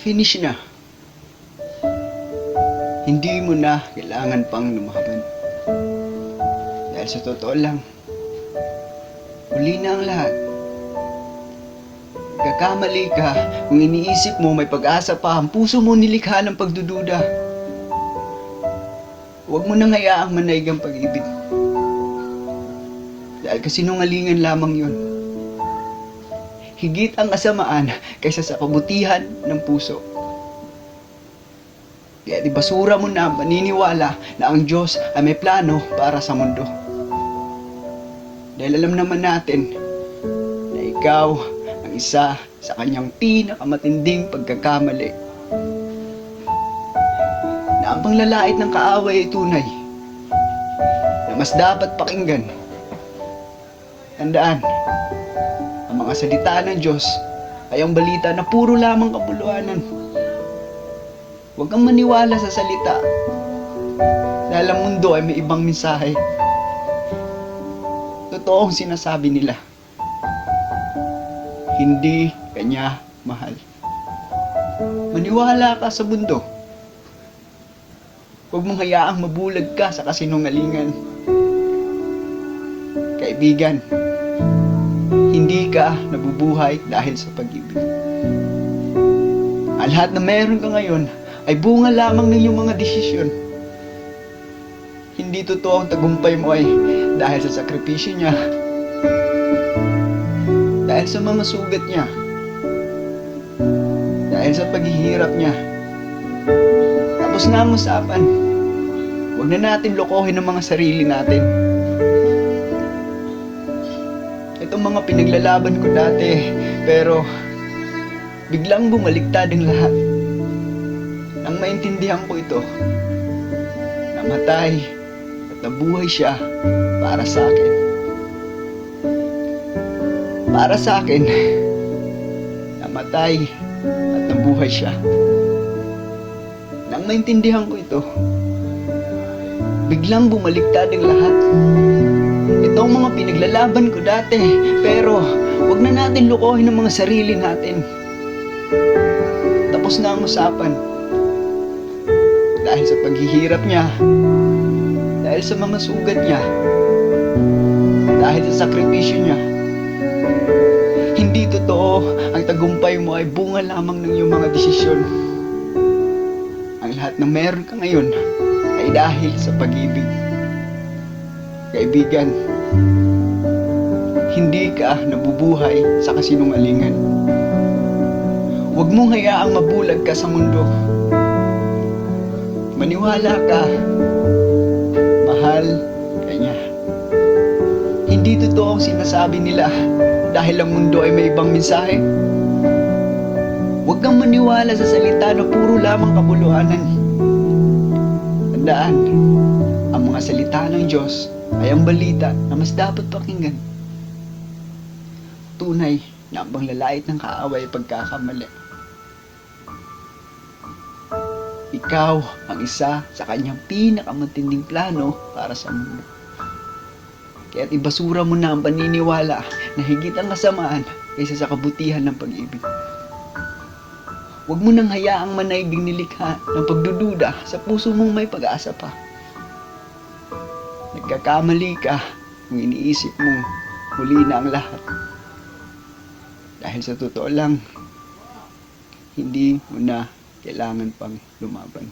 Finish na. Hindi mo na kailangan pang lumaban. Dahil sa totoo lang, huli na ang lahat. Kakamali ka kung iniisip mo may pag-asa pa, ang puso mo nilikha ng pagdududa. Huwag mo nang hayaang manaig ang pag-ibig. Dahil kasinungalingan lamang yun. Higit ang kasamaan kaysa sa kabutihan ng puso. Kaya ibasura mo na ang paniniwala na ang Diyos ay may plano para sa mundo. Dahil alam naman natin na ikaw ang isa sa kanyang pinakamatinding pagkakamali. Na ang panglalait ng kaaway ay tunay na mas dapat pakinggan. Tandaan, ang mga salita ng Diyos ay ang balita na puro lamang kabuluhanan. Huwag kang maniwala sa salita dahil ang mundo ay may ibang mensahe. Totoo ang sinasabi nila. Hindi kanya mahal. Maniwala ka sa mundo. Huwag mong hayaang mabulag ka sa kasinungalingan. Kaibigan, hindi ka nabubuhay dahil sa pag-ibig. Ang lahat na meron ka ngayon ay bunga lamang ng iyong mga desisyon. Hindi totoo ang tagumpay mo ay dahil sa sakripisyo niya, dahil sa mga sugat niya, dahil sa paghihirap niya. Tapos na ang usapan. Huwag na natin lokohin ang mga sarili natin. Itong mga pinaglalaban ko dati, pero biglang bumaliktad ang lahat. Nang maintindihan ko ito, namatay at nabuhay siya para sa akin. Para sa akin, namatay at nabuhay siya. Nang maintindihan ko ito, biglang bumaliktad ang lahat. Ito ang mga pinaglalaban ko dati, pero wag na natin lukohin ang mga sarili natin. Tapos na ang usapan. Dahil sa paghihirap niya, dahil sa mga sugat niya, dahil sa sakripisyo niya. Hindi totoo ang tagumpay mo ay bunga lamang ng iyong mga desisyon. Ang lahat na meron ka ngayon ay dahil sa pag-ibig. Kaibigan, hindi ka nabubuhay sa kasinungalingan. Huwag mong hayaang mabulag ka sa mundo. Maniwala ka, mahal ka niya. Hindi totoo ang sinasabi nila dahil ang mundo ay may ibang mensahe. Huwag kang maniwala sa salita na puro lamang kabuluhanan. Tandaan, ang mga salita ng Diyos ay ang balita na mas dapat pakinggan. Tunay na ang panglalait ng kaaway ay pagkakamali. Ikaw ang isa sa kanyang pinakamatinding plano para sa mundo. Kaya't ibasura mo na ang paniniwala na higit ang kasamaan kaysa sa kabutihan ng pag-ibig. Huwag mo nang hayaang manaibig nilikha ng pagdududa sa puso mong may pag-asa pa. Nagkakamali ka kung iniisip mong huli na ang lahat. Dahil sa totoo lang, hindi mo na kailangan pang lumaban.